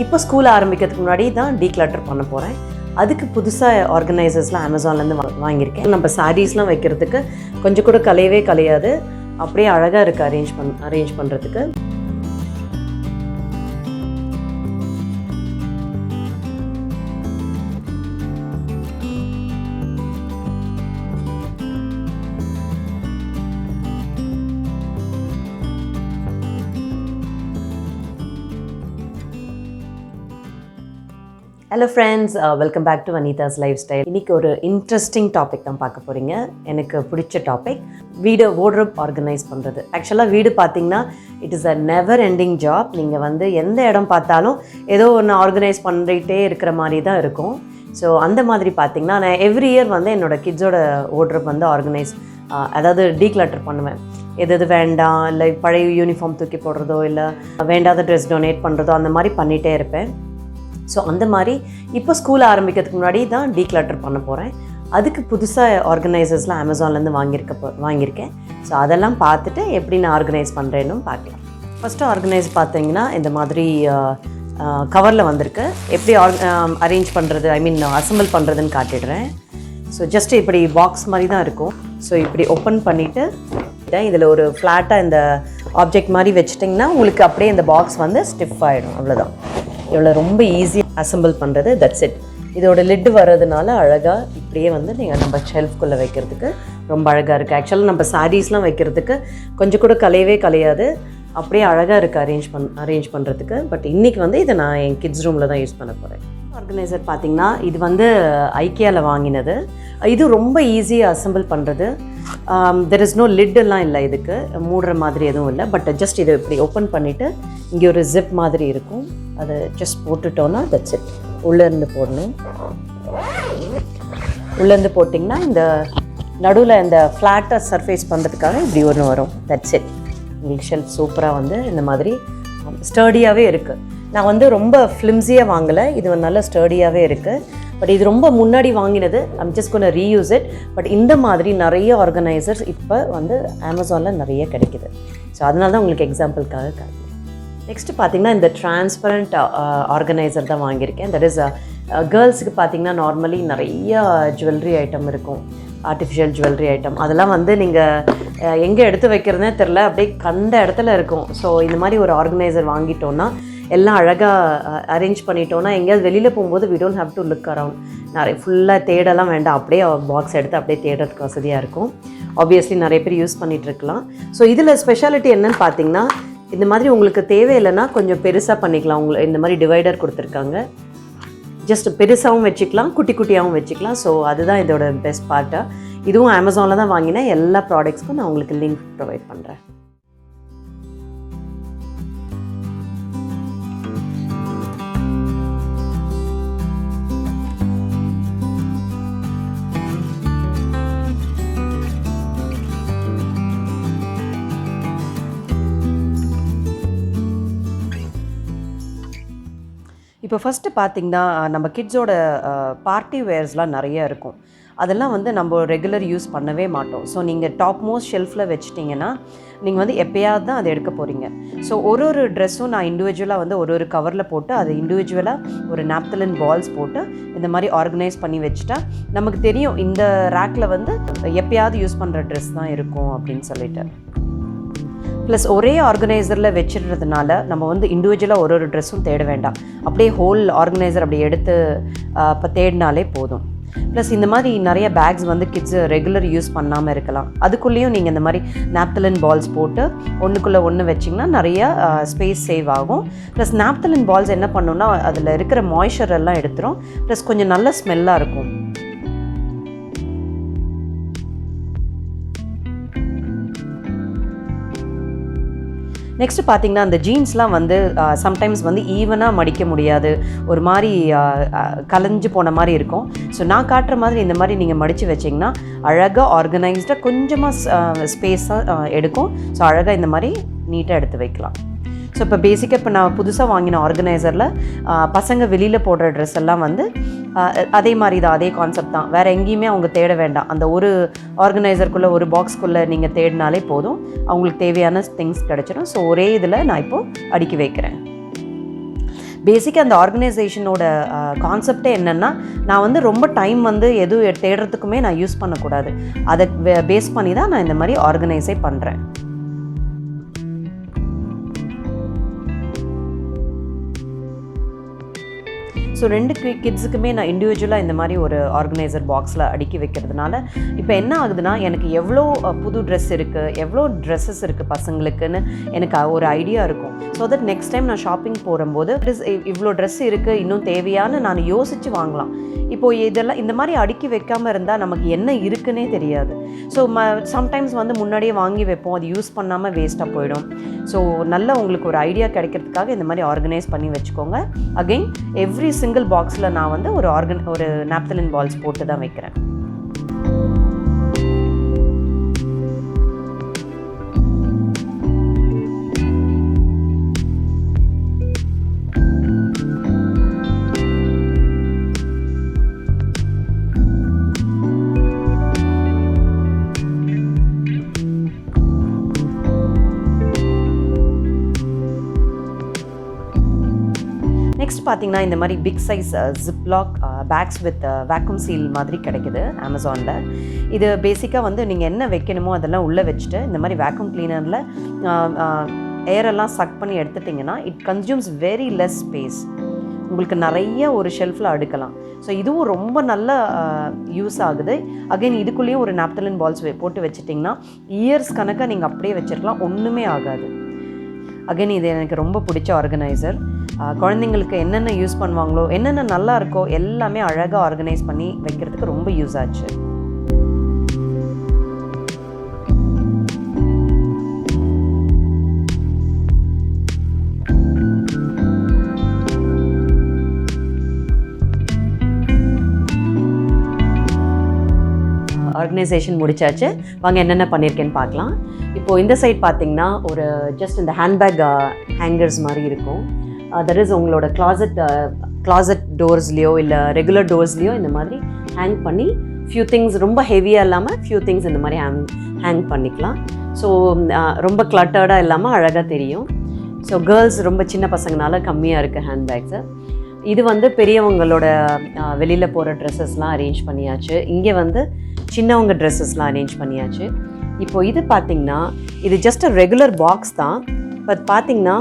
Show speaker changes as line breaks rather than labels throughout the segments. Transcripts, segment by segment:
இப்போ ஸ்கூல் ஆரம்பிக்கிறதுக்கு முன்னாடி தான் டீக்ளட்டர் பண்ண போகிறேன். அதுக்கு புதுசாக ஆர்கனைசர்ஸ்லாம் அமேசான்லேருந்து வாங்கியிருக்கேன். நம்ம சாரீஸ்லாம் வைக்கிறதுக்கு கொஞ்சம் கூட கலையவே கலையாது, அப்படியே அழகாக இருக்குது அரேஞ்ச் பண்ணுறதுக்கு. Hello friends, welcome back to Vanitha's lifestyle. இன்றைக்கி ஒரு இன்ட்ரெஸ்டிங் டாபிக் தான் பார்க்க போகிறீங்க. எனக்கு பிடிச்ச டாபிக் வீடு வார்ட்ரோப் ஆர்கனைஸ் பண்ணுறது. ஆக்சுவலாக வீடு பார்த்திங்கன்னா it is a never ending job. நீங்கள் எந்த இடம் பார்த்தாலும் ஏதோ ஒன்று ஆர்கனைஸ் பண்ணிகிட்டே இருக்கிற மாதிரி தான் இருக்கும். ஸோ அந்த மாதிரி பார்த்திங்கன்னா நான் எவ்ரி இயர் என்னோடய கிட்ஸோட வார்ட்ரோப் ஆர்கனைஸ், அதாவது டீக்ளட்டர் பண்ணுவேன். எது வேண்டாம், இல்லை பழைய யூனிஃபார்ம் தூக்கி போடுறதோ, இல்லை வேண்டாத ட்ரெஸ் டொனேட் பண்ணுறதோ, அந்த மாதிரி பண்ணிகிட்டே இருப்பேன். ஸோ அந்த மாதிரி இப்போ ஸ்கூல் ஆரம்பிக்கிறதுக்கு முன்னாடி தான் டீக்ளட்டர் பண்ண போகிறேன். அதுக்கு புதுசாக ஆர்கனைசர்ஸ்லாம் அமேசான்லேருந்து வாங்கியிருக்கேன். ஸோ அதெல்லாம் பார்த்துட்டு எப்படி நான் ஆர்கனைஸ் பண்ணுறேன்னு பார்க்கலாம். ஃபஸ்ட்டு ஆர்கனைஸ் பார்த்தீங்கன்னா இந்த மாதிரி கவரில் வந்திருக்கு. எப்படி அரேஞ்ச் பண்ணுறது, அசம்பிள் பண்ணுறதுன்னு காட்டிடுறேன். ஸோ ஜஸ்ட் இப்படி பாக்ஸ் மாதிரி தான் இருக்கும். ஸோ இப்படி ஓப்பன் பண்ணிவிட்டு இதில் ஒரு ஃப்ளாட்டாக இந்த ஆப்ஜெக்ட் மாதிரி வச்சுட்டிங்கன்னா உங்களுக்கு அப்படியே இந்த பாக்ஸ் ஸ்டிஃப் ஆகிடும். அவ்வளோதான். இவ்வளோ ரொம்ப ஈஸியாக அசம்பிள் பண்ணுறது. That's it. இதோட லிட்டு வர்றதுனால அழகாக இப்படியே நீங்கள் நம்ம ஷெல்ஃப்குள்ளே வைக்கிறதுக்கு ரொம்ப அழகாக இருக்குது. ஆக்சுவலாக நம்ம சாரீஸ்லாம் வைக்கிறதுக்கு கொஞ்சம் கூட கலையவே கலையாது, அப்படியே அழகாக இருக்குது அரேஞ்ச் பண்ணுறதுக்கு. பட் இன்றைக்கி இதை நான் என் கிட்ஸ் ரூமில் தான் யூஸ் பண்ண போகிறேன். ஆர்கனைசர் பார்த்திங்கன்னா இது ஐக்கியாவில் வாங்கினது. இது ரொம்ப ஈஸியாக அசம்பிள் பண்ணுறது. தெர் இஸ் நோ லிட்டெல்லாம் இல்லை, இதுக்கு மூடுற மாதிரி எதுவும் இல்லை. பட் ஜஸ்ட் இதை இப்படி ஓப்பன் பண்ணிவிட்டு இங்கே ஒரு ஜிப் மாதிரி இருக்கும், அதை ஜஸ்ட் போட்டுட்டோன்னா தட்ஸ் இட். உள்ளேருந்து போடணும். உள்ளேருந்து போட்டிங்கன்னா இந்த நடுவில் இந்த ஃப்ளாட்டாக சர்ஃபேஸ் பண்ணுறதுக்காக இப்படி ஒன்று வரும். That's it. உங்களுக்கு ஷெல்ஃப் சூப்பராக இந்த மாதிரி ஸ்டர்டியாகவே இருக்குது. நான் ரொம்ப ஃப்ளிம்ஸியாக வாங்கலை, இது நல்ல ஸ்டர்டியாகவே இருக்குது. பட் இது ரொம்ப முன்னாடி வாங்கினது. I'm just gonna reuse it. But இந்த மாதிரி நிறைய ஆர்கனைசர்ஸ் இப்போ அமேசானில் நிறைய கிடைக்குது. ஸோ அதனால தான் உங்களுக்கு எக்ஸாம்பிளுக்காக காட்டுறேன். நெக்ஸ்ட்டு பார்த்திங்கன்னா இந்த டிரான்ஸ்பரண்ட் ஆர்கனைசர் தான் வாங்கியிருக்கேன். தட் இஸ் கேர்ள்ஸுக்கு பார்த்திங்கன்னா நார்மலி நிறைய ஜுவல்லரி ஐட்டம் இருக்கும், ஆர்டிஃபிஷியல் ஜுவல்லரி ஐட்டம். அதெல்லாம் நீங்கள் எங்கே எடுத்து வைக்கிறதுனே தெரில, அப்படியே கண்ட இடத்துல இருக்கும். ஸோ இந்த மாதிரி ஒரு ஆர்கனைசர் வாங்கிட்டோன்னா எல்லாம் அழகாக அரேஞ்ச் பண்ணிட்டோன்னா எங்கேயாவது வெளியில் போகும்போது we don't have to look around. நிறைய ஃபுல்லாக தேடலாம் வேண்டாம், அப்படியே பாக்ஸ் எடுத்து அப்படியே தேடுறதுக்கு வசதியாக இருக்கும். ஆப்வியஸ்லி நிறைய பேர் யூஸ் பண்ணிகிட்ருக்கலாம். ஸோ இதில் ஸ்பெஷாலிட்டி என்னன்னு பார்த்தீங்கன்னா, இந்த மாதிரி உங்களுக்கு தேவையில்லைன்னா கொஞ்சம் பெருசாக பண்ணிக்கலாம். இந்த மாதிரி டிவைடர் கொடுத்துருக்காங்க. ஜஸ்ட் பெருசாகவும் வச்சுக்கலாம், குட்டி குட்டியாகவும் வச்சுக்கலாம். ஸோ அதுதான் இதோட பெஸ்ட் பார்ட்டாக. இதுவும் அமேசானில் தான் வாங்கினேன். எல்லா ப்ராடக்ட்ஸ்க்கும் நான் உங்களுக்கு லிங்க் ப்ரொவைட் பண்ணுறேன். இப்போ ஃபஸ்ட்டு பார்த்திங்கன்னா நம்ம கிட்ஸோட பார்ட்டி வேர்ஸ்லாம் நிறைய இருக்கும். அதெல்லாம் நம்ம ரெகுலர் யூஸ் பண்ணவே மாட்டோம். ஸோ நீங்கள் டாப் மோஸ்ட் ஷெல்ஃபில் வச்சிட்டிங்கன்னா நீங்கள் எப்போயாவது தான் அதை எடுக்க போகிறீங்க. ஸோ ஒரு ட்ரெஸ்ஸும் நான் இண்டிவிஜுவலாக ஒரு கவரில் போட்டு அது இண்டிவிஜுவலாக ஒரு நாப்தலின் பால்ஸ் போட்டு இந்த மாதிரி ஆர்கனைஸ் பண்ணி வச்சுட்டா நமக்கு தெரியும் இந்த ரேக்கில் எப்போயாவது யூஸ் பண்ணுற ட்ரெஸ் தான் இருக்கும் அப்படின்னு சொல்லிட்டு. ப்ளஸ் ஒரே ஆர்கனைசரில் வச்சிடுறதுனால நம்ம இண்டிவிஜுவலாக ஒரு ட்ரெஸ்ஸும் தேட வேண்டாம். அப்படியே ஹோல் ஆர்கனைசர் அப்படி எடுத்து இப்போ தேடினாலே போதும். ப்ளஸ் இந்த மாதிரி நிறைய பேக்ஸ் கிட்ஸு ரெகுலர் யூஸ் பண்ணாமல் இருக்கலாம். அதுக்குள்ளேயும் நீங்கள் இந்த மாதிரி நாப்தலின் பால்ஸ் போட்டு ஒன்றுக்குள்ளே ஒன்று வச்சிங்கன்னா நிறையா ஸ்பேஸ் சேவ் ஆகும். ப்ளஸ் நாப்தலின் பால்ஸ் என்ன பண்ணுன்னா அதில் இருக்கிற மாய்ஸ்சர் எல்லாம் எடுத்துரும். ப்ளஸ் கொஞ்சம் நல்ல ஸ்மெல்லாக இருக்கும். நெக்ஸ்ட்டு பார்த்திங்கன்னா அந்த ஜீன்ஸ்லாம் சம்டைம்ஸ் ஈவனாக மடிக்க முடியாது, ஒரு மாதிரி கலைஞ்சு போன மாதிரி இருக்கும். ஸோ நான் காட்டுற மாதிரி இந்த மாதிரி நீங்கள் மடித்து வச்சிங்கன்னா அழகாக ஆர்கனைஸ்டாக கொஞ்சமாக ஸ்பேஸாக எடுக்கும். ஸோ அழகாக இந்த மாதிரி நீட்டாக எடுத்து வைக்கலாம். ஸோ இப்போ பேசிக்காக இப்போ நான் புதுசாக வாங்கின ஆர்கனைசரில் பசங்க வெளியில் போடுற ட்ரெஸ் எல்லாம் அதே மாதிரி தான், அதே கான்செப்ட் தான். வேறு எங்கேயுமே அவங்க தேட வேண்டாம். அந்த ஒரு ஆர்கனைசருக்குள்ளே ஒரு பாக்ஸ்க்குள்ளே நீங்கள் தேடினாலே போதும், அவங்களுக்கு தேவையான திங்ஸ் கிடச்சிடும். ஸோ ஒரே இதில் நான் இப்போது அடுக்கி வைக்கிறேன். பேசிக்காக அந்த ஆர்கனைசேஷனோட கான்செப்டே என்னென்னா, நான் வந்து ரொம்ப டைம் வந்து எதுவும் தேடுறதுக்குமே நான் யூஸ் பண்ணக்கூடாது. அதை பேஸ் பண்ணி தான் நான் இந்த மாதிரி ஆர்கனைஸே பண்ணுறேன். ஸோ 2 கிட்ஸுக்குமே நான் இண்டிவிஜுவலாக இந்த மாதிரி ஒரு ஆர்கனைசர் பாக்ஸில் அடுக்கி வைக்கிறதுனால இப்போ என்ன ஆகுதுன்னா, எனக்கு எவ்வளோ புது ட்ரெஸ் இருக்குது, எவ்வளோ ட்ரெஸ்ஸஸ் இருக்குது பசங்களுக்குன்னு எனக்கு ஒரு ஐடியா இருக்கும். ஸோ தட் நெக்ஸ்ட் டைம் நான் ஷாப்பிங் போகும்போது இவ்வளோ ட்ரெஸ் இருக்குது, இன்னும் தேவையான நான் யோசித்து வாங்கலாம். இப்போது இதெல்லாம் இந்த மாதிரி அடுக்கி வைக்காமல் இருந்தால் நமக்கு என்ன இருக்குன்னே தெரியாது. ஸோ சம்டைம்ஸ் வந்து முன்னாடியே வாங்கி வைப்போம், அது யூஸ் பண்ணாமல் வேஸ்ட்டாக போயிடும். ஸோ நல்ல உங்களுக்கு ஒரு ஐடியா கிடைக்கிறதுக்காக இந்த மாதிரி ஆர்கனைஸ் பண்ணி வச்சுக்கோங்க. அகெயின் எவ்ரி சிங்கிள் பாக்ஸில் நான் வந்து ஒரு நாப்தலின் பால்ஸ் போட்டு தான் வைக்கிறேன். நெக்ஸ்ட் பார்த்தீங்கன்னா, இந்த மாதிரி big size ziplock bags with vacuum seal மாதிரி கிடைக்குது அமேசானில். இது பேசிக்காக வந்து நீங்கள் என்ன வைக்கணுமோ அதெல்லாம் உள்ளே வச்சுட்டு இந்த மாதிரி வேக்யூம் கிளீனரில் ஏரெல்லாம் சக் பண்ணி எடுத்துட்டிங்கன்னா it consumes very less space. உங்களுக்கு நிறைய ஒரு ஷெல்ஃபில் அடுக்கலாம். ஸோ இதுவும் ரொம்ப நல்ல யூஸ் ஆகுது. அகைன் இதுக்குள்ளேயும் ஒரு நாப்தலின் பால்ஸ் போட்டு வச்சுட்டிங்கன்னா இயர்ஸ் கணக்காக நீங்கள் அப்படியே வச்சுருக்கலாம், ஒன்றுமே ஆகாது. அகைன் இது எனக்கு ரொம்ப பிடிச்ச ஆர்கனைசர். குழந்தைங்களுக்கு என்னென்ன யூஸ் பண்ணுவாங்களோ, என்னென்ன நல்லா இருக்கோ எல்லாமே அழகாக ஆர்கனைஸ் பண்ணி வைக்கிறதுக்கு ரொம்ப யூஸ் ஆச்சு. ஆர்கனைசேஷன் முடிச்சாச்சு. வாங்க என்னென்ன பண்ணியிருக்கேன்னு பார்க்கலாம். இப்போது இந்த சைட் பார்த்திங்கன்னா ஒரு ஜஸ்ட் இந்த ஹேண்ட்பேக் ஹேங்கர்ஸ் மாதிரி இருக்கும். தட் இஸ் உங்களோட கிளாசட் டோர்ஸ்லேயோ இல்லை ரெகுலர் டோர்ஸ்லேயோ இந்த மாதிரி ஹேங் பண்ணி ஃபியூ திங்ஸ் ரொம்ப ஹெவியாக இல்லாமல் ஃபியூ திங்ஸ் இந்த மாதிரி ஹேங் பண்ணிக்கலாம். ஸோ ரொம்ப கிளட்டர்டாக இல்லாமல் அழகாக தெரியும். ஸோ கேர்ள்ஸ் ரொம்ப சின்ன பசங்கனால கம்மியாக இருக்குது ஹேண்ட்பேக்ஸு. இது வந்து பெரியவங்களோட வெளியில் போகிற ட்ரெஸ்ஸஸ்லாம் அரேஞ்ச் பண்ணியாச்சு. இங்கே வந்து சின்னவங்க ட்ரெஸ்ஸஸ்லாம் அரேஞ்ச் பண்ணியாச்சு. இப்போது இது பார்த்திங்கன்னா இது ஜஸ்ட் ரெகுலர் பாக்ஸ் தான். பட் பார்த்திங்கன்னா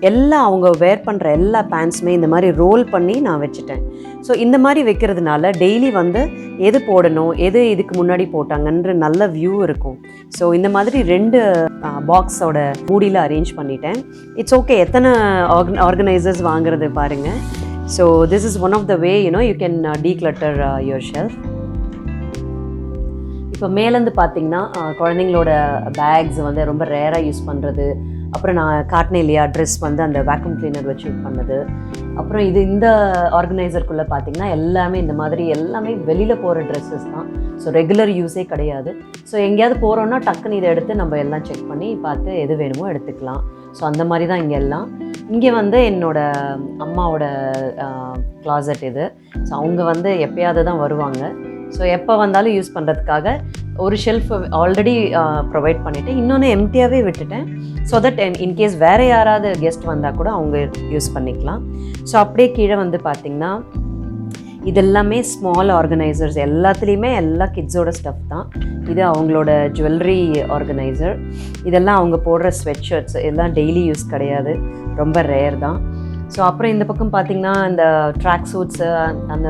எல்லாம் அவங்க வேர் பண்ணுற எல்லா பேண்ட்ஸுமே இந்த மாதிரி ரோல் பண்ணி நான் வச்சுட்டேன். ஸோ இந்த மாதிரி வைக்கிறதுனால டெய்லி வந்து எது போடணும், எது இதுக்கு முன்னாடி போட்டாங்கன்ற நல்ல வியூ இருக்கும். ஸோ இந்த மாதிரி 2 பாக்ஸோட மூடியில் அரேஞ்ச் பண்ணிட்டேன். இட்ஸ் ஓகே, எத்தனை ஆர்கனைசர்ஸ் வாங்குறது பாருங்கள். So this is one of the way you can declutter your shelf. இப்போ மேலேருந்து பார்த்தீங்கன்னா குழந்தைங்களோட பேக்ஸ் வந்து ரொம்ப ரேராக யூஸ் பண்ணுறது, அப்புறம் நான் காட்டினேன் இல்லையா ட்ரெஸ் வந்து அந்த வேக்யூம் கிளீனர் வச்சு பண்ணது. அப்புறம் இந்த ஆர்கனைசருக்குள்ளே பார்த்திங்கன்னா எல்லாமே இந்த மாதிரி எல்லாமே வெளியில் போகிற ட்ரெஸ்ஸஸ் தான். ஸோ ரெகுலர் யூஸே கிடையாது. ஸோ எங்கேயாவது போகிறோன்னா டக்குன்னு இதை எடுத்து நம்ம எல்லாம் செக் பண்ணி பார்த்து எது வேணுமோ எடுத்துக்கலாம். ஸோ அந்த மாதிரி தான் இங்கே எல்லாம். இங்கே வந்து என்னோடய அம்மாவோட கிளாசட் இது. ஸோ அவங்க வந்து எப்போயாவது தான் வருவாங்க. ஸோ எப்போ வந்தாலும் யூஸ் பண்ணுறதுக்காக ஒரு ஷெல்ஃப் ஆல்ரெடி ப்ரொவைட் பண்ணிவிட்டு இன்னொன்று எம்டியாகவே விட்டுட்டேன். ஸோ தட் இன்கேஸ் வேறு யாராவது கெஸ்ட் வந்தால் கூட அவங்க யூஸ் பண்ணிக்கலாம். ஸோ அப்படியே கீழே வந்து பார்த்திங்கன்னா இதெல்லாமே ஸ்மால் ஆர்கனைசர்ஸ், எல்லாத்துலேயுமே எல்லா கிட்ஸோட ஸ்டஃப் தான். இது அவங்களோட ஜுவல்லரி ஆர்கனைசர். இதெல்லாம் அவங்க போடுற ஸ்வெட் ஷர்ட்ஸ் எல்லாம் டெய்லி யூஸ் கிடையாது, ரொம்ப ரேர் தான். ஸோ அப்புறம் இந்த பக்கம் பார்த்திங்கன்னா இந்த ட்ராக் சூட்ஸு, அந்த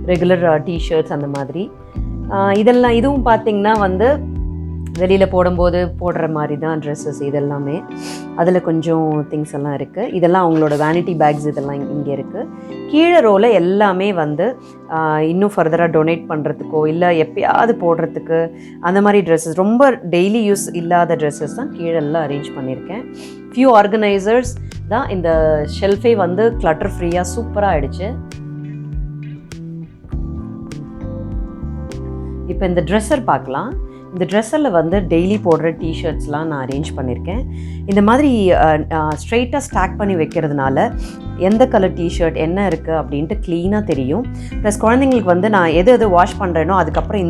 ரெகுலர் டிஷர்ட்ஸ் அந்த மாதிரி இதுவும் பார்த்திங்கன்னா வந்து வெளியில் போடும்போது போடுற மாதிரி தான் ட்ரெஸ்ஸஸ் இதெல்லாமே. அதில் கொஞ்சம் திங்ஸ் எல்லாம் இருக்குது. இதெல்லாம் அவங்களோட வேனிட்டி பேக்ஸ் இதெல்லாம் இங்கே இருக்குது. கீழே ரோவில் எல்லாமே வந்து இன்னும் ஃபர்தராக டொனேட் பண்ணுறதுக்கோ இல்லை எப்பயாவது போடுறதுக்கு அந்த மாதிரி ட்ரெஸ்ஸஸ், ரொம்ப டெய்லி யூஸ் இல்லாத ட்ரெஸ்ஸஸ் தான் கீழே எல்லாம் அரேஞ்ச் பண்ணியிருக்கேன். ஃபியூ ஆர்கனைசர்ஸ் தான் இந்த ஷெல்ஃபே வந்து கிளட்டர் ஃப்ரீயாக சூப்பராக ஆகிடுச்சு. இப்போ இந்த ட்ரெஸ்ஸர் பார்க்கலாம். இந்த ட்ரெஸ்ஸில் வந்து டெய்லி போடுற டிஷர்ட்ஸ்லாம் நான் அரேஞ்ச் பண்ணியிருக்கேன். இந்த மாதிரி ஸ்ட்ரெயிட்டாக ஸ்டாக் பண்ணி வைக்கிறதுனால எந்த கலர் டிஷர்ட் என்ன இருக்குது அப்படின்ட்டு க்ளீனாக தெரியும். ப்ளஸ் குழந்தைங்களுக்கு வந்து நான் எது எது வாஷ் பண்ணுறேனோ அதுக்கப்புறம்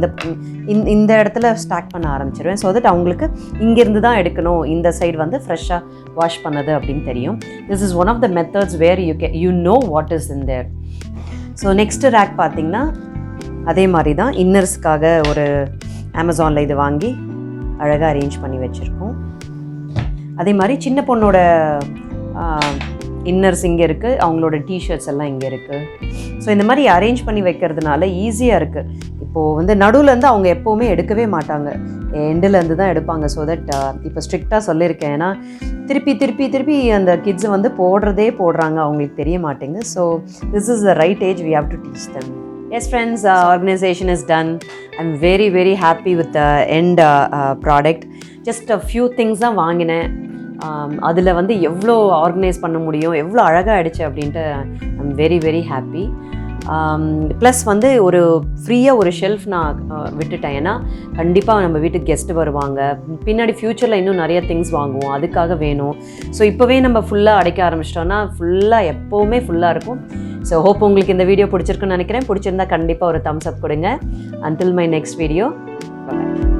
இந்த இடத்துல ஸ்டாக் பண்ண ஆரம்பிச்சிருவேன். ஸோ தட் அவங்களுக்கு இங்கேருந்து தான் எடுக்கணும், இந்த சைடு வந்து ஃப்ரெஷ்ஷாக வாஷ் பண்ணது அப்படின்னு தெரியும். This is one of the methods where you know what is in there. So next rack பார்த்திங்கன்னா அதே மாதிரி தான் இன்னர்ஸ்க்காக ஒரு அமேசானில் இது வாங்கி அழகாக அரேஞ்ச் பண்ணி வச்சுருக்கோம். அதே மாதிரி சின்ன பொண்ணோட இன்னர்ஸ் இங்கே இருக்குது, அவங்களோட டிஷர்ட்ஸ் எல்லாம் இங்கே இருக்குது. ஸோ இந்த மாதிரி அரேஞ்ச் பண்ணி வைக்கிறதுனால ஈஸியாக இருக்குது. இப்போது வந்து நடுவுலேருந்து அவங்க எப்போவுமே எடுக்கவே மாட்டாங்க, எண்டுலேருந்து தான் எடுப்பாங்க. ஸோ தட் இப்போ ஸ்ட்ரிக்டாக சொல்லியிருக்கேன். ஏன்னா திருப்பி அந்த கிட்ஸை வந்து போடுறாங்க, அவங்களுக்கு தெரிய மாட்டேங்குது. So this is the right age, we have to teach them. Yes friends, organization is done. I'm very very happy with the end product. Just a few things தான் வாங்கினேன். அதில் வந்து எவ்வளோ ஆர்கனைஸ் பண்ண முடியும், எவ்வளோ அழகாக ஆகிடுச்சு அப்படின்ட்டு I'm very very happy. Plus வந்து ஒரு ஃப்ரீயாக ஒரு ஷெல்ஃப் நான் விட்டுட்டேன். ஏன்னா கண்டிப்பாக நம்ம வீட்டுக்கு கெஸ்ட்டு வருவாங்க, பின்னாடி ஃப்யூச்சரில் இன்னும் நிறைய திங்ஸ் வாங்குவோம், அதுக்காக வேணும். ஸோ இப்போவே நம்ம ஃபுல்லாக அடைக்க ஆரம்பிச்சிட்டோன்னா ஃபுல்லாக எப்போவுமே ஃபுல்லாக இருக்கும். ஸோ ஹோப் உங்களுக்கு இந்த வீடியோ பிடிச்சிருக்குன்னு நினைக்கிறேன். பிடிச்சிருந்தா கண்டிப்பாக ஒரு தம்ஸ் அப் கொடுங்க. Until my next video, bye bye.